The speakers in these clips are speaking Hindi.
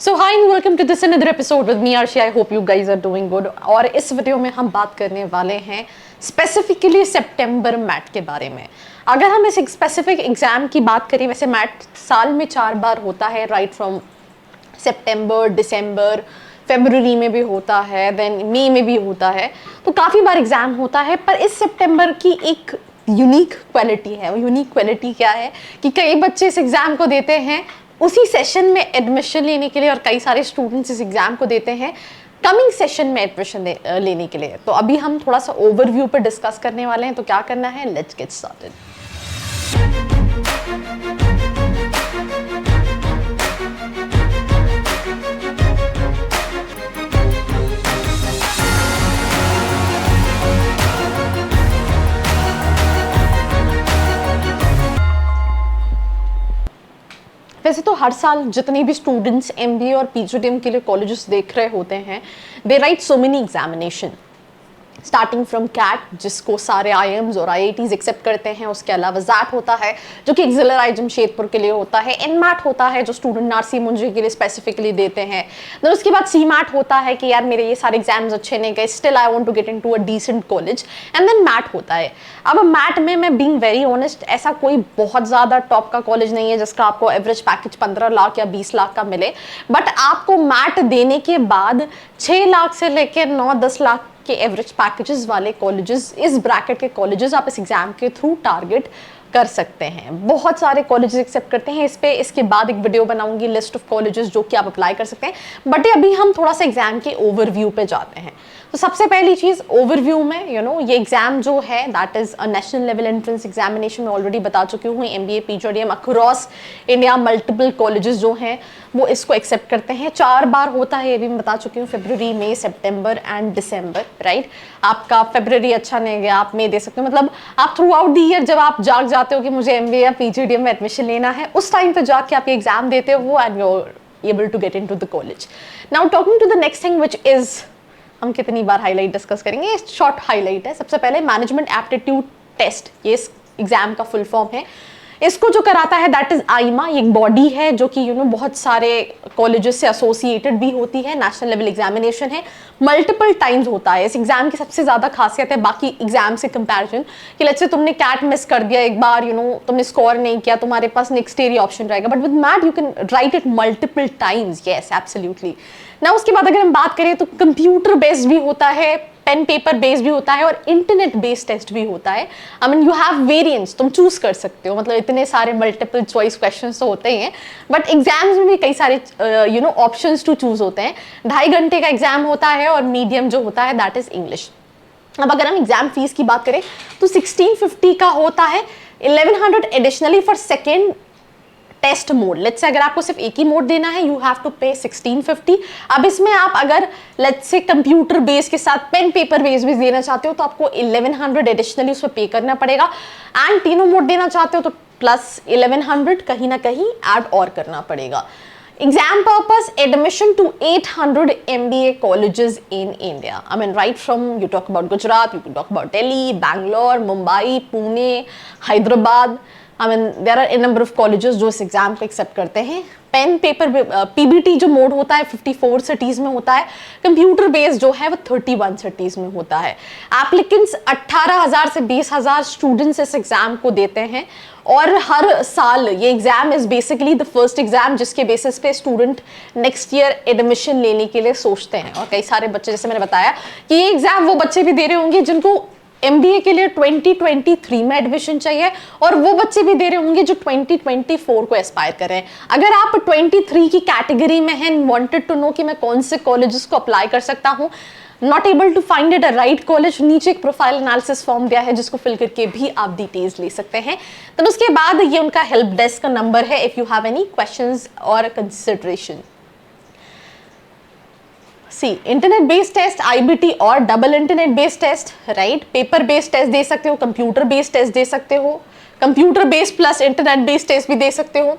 So hi and welcome to this another episode with me Arshi. I hope you guys are doing good. और इस वीडियो में हम बात करने वाले हैं स्पेसिफिकली सितंबर मैट के बारे में। अगर हम इस स्पेसिफिक एग्जाम की बात करें, वैसे मैट साल में 4 बार होता है, राइट फ्रॉम सितंबर, दिसंबर, फरवरी में भी होता है, देन मई में भी होता है, तो काफ़ी बार एग्जाम होता है। पर इस सितंबर की एक यूनिक क्वालिटी है। वो यूनिक क्वालिटी क्या है कि कई बच्चे इस एग्ज़ाम को देते हैं उसी सेशन में एडमिशन लेने के लिए, और कई सारे स्टूडेंट्स इस एग्ज़ाम को देते हैं कमिंग सेशन में एडमिशन लेने के लिए। तो अभी हम थोड़ा सा ओवरव्यू पर डिस्कस करने वाले हैं। तो क्या करना है, लेट्स गेट स्टार्टेड। वैसे तो हर साल जितने भी स्टूडेंट्स एमबीए और पीजीडीएम के लिए कॉलेजेस देख रहे होते हैं, they write so many examination starting from CAT, जिसको सारे आईएम्स और आईआईटीज एक्सेप्ट करते हैं। उसके अलावा जैट होता है जो कि एक्सिलराई जमशेदपुर के लिए होता है। एनमैट होता है जो स्टूडेंट नारसी मुंजी के लिए स्पेसिफिकली देते हैं। देन उसके बाद सीमैट होता है कि यार मेरे ये सारे एग्जाम्स अच्छे नहीं गए, still I want to get into a decent college. And then MAT होता है। अब मैट में मैं बीइंग वेरी ऑनेस्ट, ऐसा कोई बहुत ज़्यादा टॉप का कॉलेज नहीं है जिसका आपको एवरेज पैकेज 15 लाख या 20 लाख का मिले। बट आपको मैट देने के बाद 6 लाख से लेकर 9-10 लाख के एवरेज पैकेजेस वाले कॉलेजेस, इस ब्रैकेट के कॉलेजेस आप इस एग्जाम के थ्रू टारगेट कर सकते हैं। बहुत सारे कॉलेजेस एक्सेप्ट करते हैं। इसके बाद एक वीडियो बनाऊंगी लिस्ट ऑफ कॉलेजेस जो कि आप अप्लाई कर सकते हैं। बट अभी हम थोड़ा सा एग्जाम के ओवरव्यू पे जाते हैं। तो सबसे पहली चीज ओवरव्यू में ये एग्जाम जो है that is a national level entrance examination. मैं ऑलरेडी बता चुकी हूँ, MBA PGDM across India multiple colleges जो हैं वो इसको एक्सेप्ट करते हैं। 4 बार होता है, ये भी मैं बता चुकी हूँ, फरवरी, मई, सितंबर एंड दिसंबर, राइट। आपका फरवरी अच्छा नहीं गया, आप मई दे सकते हो। मतलब आप थ्रू आउट द ईयर जब आप जाग जाते हो कि मुझे एमबीए या पीजीडीएम में एडमिशन लेना है, उस टाइम पे जाके आप ये एग्जाम देते हो and you are able to get into the college. Now talking to the next thing which is, हम कितनी बार हाईलाइट डिस्कस करेंगे, ये शॉर्ट हाईलाइट है। सबसे पहले मैनेजमेंट एप्टीट्यूड टेस्ट, ये इस एग्जाम का फुल फॉर्म है। इसको जो कराता है दैट इज आईमा। ये एक बॉडी है जो कि बहुत सारे कॉलेजेस से एसोसिएटेड भी होती है। नेशनल लेवल एग्जामिनेशन है, मल्टीपल टाइम्स होता है। इस एग्जाम की सबसे ज्यादा खासियत है बाकी एग्जाम से कंपैरिजन कि लेट्स से तुमने कैट मिस कर दिया एक बार, तुमने स्कोर नहीं किया, तुम्हारे पास नेक्स्ट ईयर ऑप्शन रहेगा। But with MAT you can write it multiple times. Yes, absolutely. ना उसके बाद अगर हम बात करें तो कंप्यूटर बेस्ड भी होता है, पेन पेपर बेस्ड भी होता है और इंटरनेट बेस्ड टेस्ट भी होता है। आई मीन यू हैव वेरिएंट्स, तुम चूज कर सकते हो। मतलब इतने सारे मल्टीपल चॉइस क्वेश्चंस तो होते ही हैं, बट एग्जाम्स में भी कई सारे ऑप्शंस टू चूज होते हैं। 2.5 घंटे का एग्जाम होता है और मीडियम जो होता है दैट इज इंग्लिश। अब अगर हम एग्जाम फीस की बात करें तो 1650 का होता है, 1100 additionally for second test mode. Let's say अगर आपको सिर्फ एक ही मोड देना है, यू हैव टू पे 1650। अब इसमें आप अगर लेट्स से कंप्यूटर बेस के साथ पेन पेपर बेस भी देना चाहते हो तो आपको 1100 एडिशनली उसमें पे करना पड़ेगा। एंड तीनों मोड देना चाहते हो तो प्लस 1100 कहीं ना कहीं ऐड और करना पड़ेगा। Exam purpose, admission to 800 MBA colleges in India. I mean, right from, you talk about Gujarat, you can talk about Delhi, Bangalore, Mumbai, Pune, Hyderabad. I mean, there are a number of colleges जो इस एग्जाम को एक्सेप्ट करते हैं। पेन पेपर पीबीटी जो मोड होता है 54 सिटीज में होता है। कंप्यूटर बेस्ड जो है वो 31 सिटीज में होता है। एप्लीकेंट्स 18,000 से 20,000 स्टूडेंट्स इस एग्जाम को देते हैं। और हर साल ये exam is basically the first exam जिसके बेसिस पे स्टूडेंट नेक्स्ट ईयर एडमिशन लेने के लिए सोचते हैं। और कई सारे बच्चे, जैसे मैंने बताया कि ये एग्जाम वो बच्चे भी दे रहे होंगे जिनको एमबीए के लिए 2023 में एडमिशन चाहिए, और वो बच्चे भी दे रहे होंगे जो 2024 को एस्पायर कर रहे हैं। अगर आप 23 की कैटेगरी में हैं, वांटेड टू नो कि मैं कौन से कॉलेजेस को अप्लाई कर सकता हूँ, not able to find it a right college, नीचे एक प्रोफाइल एनालिसिस फॉर्म दिया है जिसको फिल करके भी आप डिटेल्स ले सकते हैं। तो उसके बाद ये उनका हेल्प डेस्क का नंबर है if you have any questions और consideration. See, internet based test, IBT और double internet based test, right. Paper based test दे सकते हो, कंप्यूटर बेस्ड टेस्ट दे सकते हो, computer based plus internet based test भी दे सकते हो,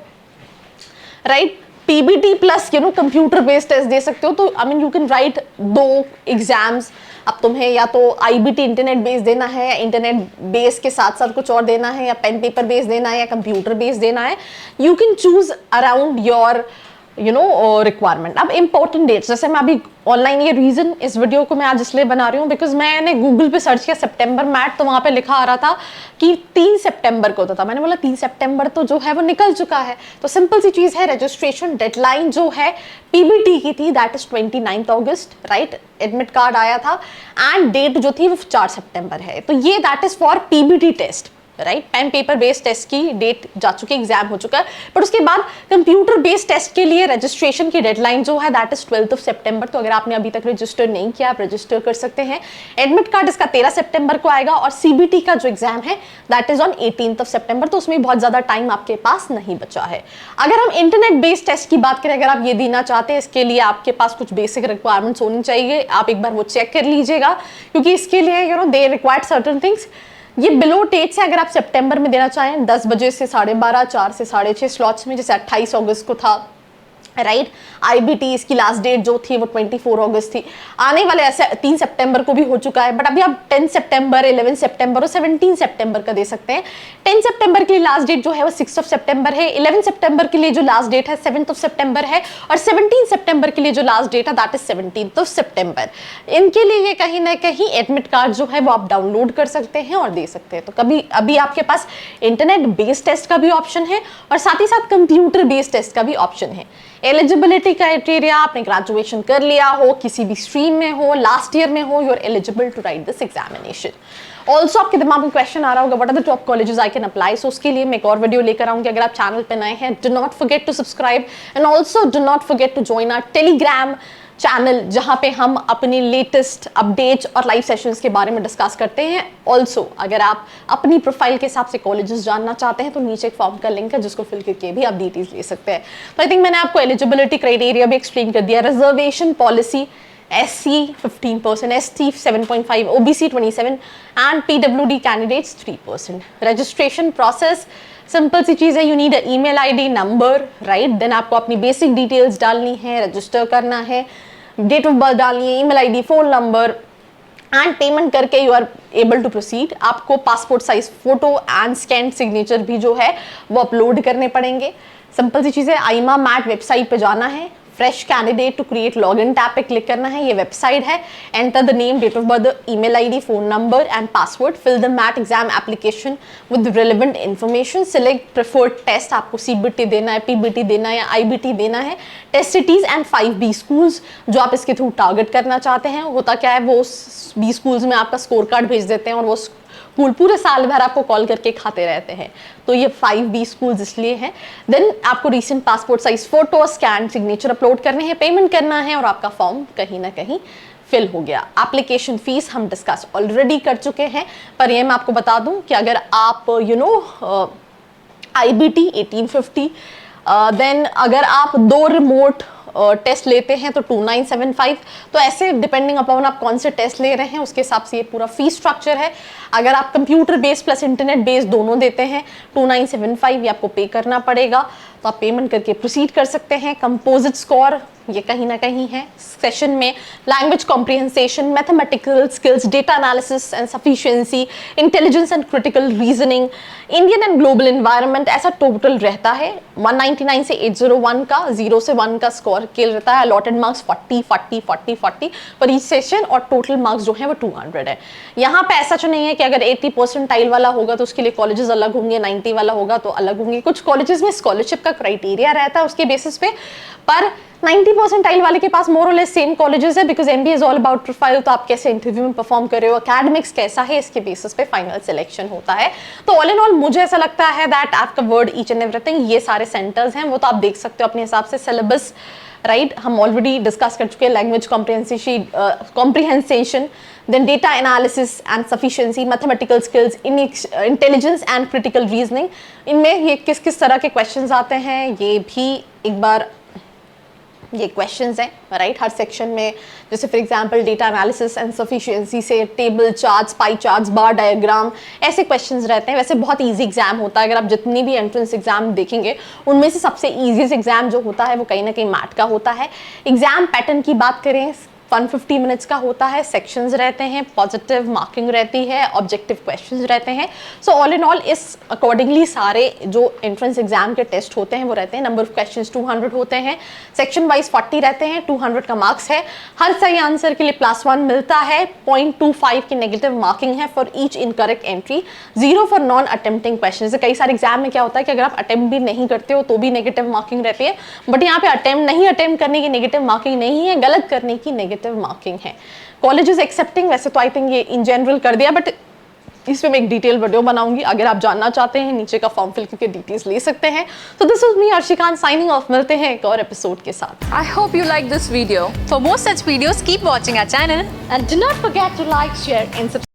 right. PBT plus computer based test दे सकते हो। तो I mean you can write 2 exams. अब तुम्हें या तो आईबीटी इंटरनेट बेस देना है, या इंटरनेट बेस के साथ साथ कुछ और देना है, या पेन पेपर बेस देना है, या कंप्यूटर बेस देना है। You can choose around your requirement. अब इंपॉर्टेंट डेट्स, जैसे मैं अभी ऑनलाइन, ये रीजन इस वीडियो को मैं आज इसलिए बना रही हूँ बिकॉज मैंने गूगल पे सर्च किया सितंबर मैट, तो वहां पे लिखा आ रहा था कि 3 सितंबर को होता था। मैंने बोला 3 सितंबर तो जो है वो निकल चुका है। तो सिंपल सी चीज है, रजिस्ट्रेशन डेडलाइन जो है पीबीटी की थी, that is 29 August, right. Admit card आया था एंड डेट जो थी वो 4 सितंबर है। तो ये that is for PBT test, right. Pen paper based test की डेट जा चुकी है, एग्जाम हो चुका है। बट उसके बाद कंप्यूटर बेस्ड टेस्ट के लिए रजिस्ट्रेशन की डेडलाइन जो है दैट इज 12 सितंबर। तो अगर आपने अभी तक रजिस्टर नहीं किया, आप रजिस्टर कर सकते हैं। एडमिट कार्ड इसका 13 सितंबर को आएगा और सीबीटी का जो एग्जाम है दैट इज ऑन 18 सितंबर। तो उसमें बहुत ज्यादा टाइम आपके पास नहीं बचा है। अगर हम इंटरनेट बेस्ड टेस्ट की बात करें, अगर आप ये देना चाहते हैं, इसके लिए आपके पास कुछ बेसिक रिक्वायरमेंट्स होनी चाहिए। आप एक बार वो चेक कर लीजिएगा, क्योंकि इसके लिए दे रिक्वायर्ड सर्टेन थिंग्स। ये बिलो डेट से अगर आप सितंबर में देना चाहें 10 बजे से 12:30, 4 से 6:30 स्लॉट्स में, जैसे 28 अगस्त को था, राइट। आईबीटी इसकी लास्ट डेट जो थी वो 24 अगस्त थी। आने वाले ऐसे 3 सितंबर को भी हो चुका है, बट अभी आप 10 सितंबर, 11 सितंबर और 17 सितंबर का दे सकते हैं। 10 सितंबर के लिए लास्ट डेट जो है वो 6 सितंबर है। 11 सितंबर के लिए जो लास्ट डेट है 7 सितंबर है और 17 सितंबर के लिए जो लास्ट डेट है दैट इज 17 सितंबर। इनके लिए कहीं ना कहीं एडमिट कार्ड जो है वो आप डाउनलोड कर सकते हैं और दे सकते हैं। तो कभी अभी आपके पास इंटरनेट बेस्ड टेस्ट का भी ऑप्शन है और साथ ही साथ कंप्यूटर बेस्ड टेस्ट का भी ऑप्शन है। एलिजिबिलिटी क्राइटेरिया, आपने ग्रेजुएशन कर लिया हो, किसी भी स्ट्रीम में हो, लास्ट ईयर में हो, you are eligible to write this examination. Also आपके दिमाग में क्वेश्चन आ रहा होगा, what are the top colleges I can apply. So उसके लिए मैं एक और वीडियो लेकर आऊंगी। अगर आप चैनल पे नए हैं, do not forget to subscribe and also do not forget to join our Telegram channel, जहां पे हम अपनी लेटेस्ट अपडेट्स और लाइव सेशंस के बारे में डिस्कस करते हैं। ऑल्सो अगर आप अपनी प्रोफाइल के हिसाब से कॉलेजेस जानना चाहते हैं तो नीचे एक फॉर्म का लिंक है जिसको फिल करके भी आप डिटेल्स ले सकते हैं। तो आई थिंक मैंने आपको एलिजिबिलिटी क्राइटेरिया भी एक्सप्लेन कर दिया। Reservation policy, SC 15%, ST 7.5, OBC 27 and PWD candidates 3%। Registration process simple सी चीज है, you need email ID number, right. Then आपको अपनी बेसिक डिटेल्स डालनी है, रजिस्टर करना है, डेट ऑफ बर्थ डालनी है, email ID, phone number and payment करके you are able to proceed. आपको passport size photo and scan signature भी जो है वो अपलोड करने पड़ेंगे। सिंपल सी चीज है, आईमा मैट वेबसाइट पे जाना है, fresh candidate to create login tab पे क्लिक करना है, ये वेबसाइट है। Enter the name, date of birth, email ID, phone number and password. Fill the MAT exam application with relevant information. Select preferred test, आपको CBT देना है, PBT देना है या IBT देना है। Test cities and 5B schools जो आप इसके थ्रू टारगेट करना चाहते हैं। होता क्या है, वो B स्कूल्स में आपका स्कोर कार्ड भेज देते हैं और वो स्कूल पूरे साल भर आपको कॉल करके खाते रहते हैं। तो ये 5B स्कूल्स इसलिए हैं। देन आपको recent passport size photo, scan signature upload करने हैं, पेमेंट करना है और आपका फॉर्म कहीं ना कहीं फिल हो गया। एप्लीकेशन फीस हम डिस्कस ऑलरेडी कर चुके हैं, पर ये मैं आपको बता दूं कि अगर आप IBT 1850, देन अगर आप 2 रिमोट टेस्ट लेते हैं तो 2975। तो ऐसे डिपेंडिंग अपॉन आप कौन से टेस्ट ले रहे हैं उसके हिसाब से ये पूरा फी स्ट्रक्चर है। अगर आप computer based plus internet based दोनों देते हैं 2975 ये आपको पे करना पड़ेगा। तो आप पेमेंट करके प्रोसीड कर सकते हैं। कंपोजिट स्कोर ये कहीं ना कहीं है सेशन में, language comprehension, mathematical skills, data analysis and sufficiency, intelligence and critical reasoning, Indian and global environment, ऐसा टोटल रहता है 199 से 801 का, 0 से 1 का स्कोर स्केल रहता है। अलॉटेड मार्क्स 40 40 40 40 पर ईच सेशन और टोटल मार्क्स जो है वो 200 है। यहाँ पे ऐसा तो नहीं है कि अगर 80 परसेंटाइल वाला होगा तो उसके लिए कॉलेजेस अलग होंगे, 90 वाला होगा तो अलग होंगे। कुछ कॉलेजेस में स्कॉलरशिप का क्राइटेरिया रहता है उसके बेसिस पे, पर 90 परसेंटाइल वाले के पास मोर और लेस सेम कॉलेजेस है because MBA is all about profile. तो आप कैसे इंटरव्यू में परफॉर्म कर रहे हो, एकेडमिक्स कैसा है, इसके बेसिस पे फाइनल सिलेक्शन होता है। तो ऑल इन ऑल मुझे ऐसा लगता है that I have covered each and everything. ये सारे सेंटर्स हैं वो तो आप देख सकते हो अपने हिसाब से। सिलेबस राइट हम ऑलरेडी डिस्कस कर चुके हैं, language कॉम्प्रिहेंसेशन, then data analysis and sufficiency, mathematical skills, intelligence and critical reasoning। इनमें ये किस किस तरह के क्वेश्चंस आते हैं ये भी एक बार ये क्वेश्चंस हैं राइट हर सेक्शन में। जैसे for example data analysis and sufficiency से टेबल चार्ट्स, पाई चार्ट्स, बार डायग्राम, ऐसे क्वेश्चंस रहते हैं। वैसे बहुत इजी एग्जाम होता है। अगर आप जितनी भी एंट्रेंस एग्जाम देखेंगे उनमें से सबसे ईजीएस्ट एग्जाम जो होता है वो कहीं ना कहीं मैट का होता है। एग्जाम पैटर्न की बात करें 150 मिनट्स का होता है, सेक्शंस रहते हैं, पॉजिटिव मार्किंग रहती है, ऑब्जेक्टिव क्वेश्चंस रहते हैं। सो ऑल इन ऑल इस अकॉर्डिंगली सारे जो एंट्रेंस एग्जाम के टेस्ट होते हैं वो रहते हैं। नंबर ऑफ क्वेश्चंस 200 होते हैं, सेक्शन वाइज 40 रहते हैं, 200 का मार्क्स है। हर सही आंसर के लिए +1 मिलता है, 0.25 की नेगेटिव मार्किंग है for each incorrect entry, 0 for non attempting question. कई सारे एग्जाम में क्या होता है कि अगर आप अटेम्प्ट भी नहीं करते हो तो भी नेगेटिव मार्किंग रहती है, बट यहाँ पे अटेम्प्ट करने की नेगेटिव मार्किंग नहीं है, गलत करने की नेगेटिव मार्किंग है। कॉलेज इज एक्सेप्टिंग, वैसे तो आई थिंक ये इन जनरल कर दिया, बट इस पे मैं एक डिटेल वीडियो बनाऊंगी, अगर आप जानना चाहते हैं नीचे का फॉर्म फिल करके डिटेल्स ले सकते हैं। तो this is me Arshikan signing off, मिलते हैं एक और एपिसोड के साथ। I hope you like this video. For more such videos, keep watching our channel. And do not forget to like, share and subscribe.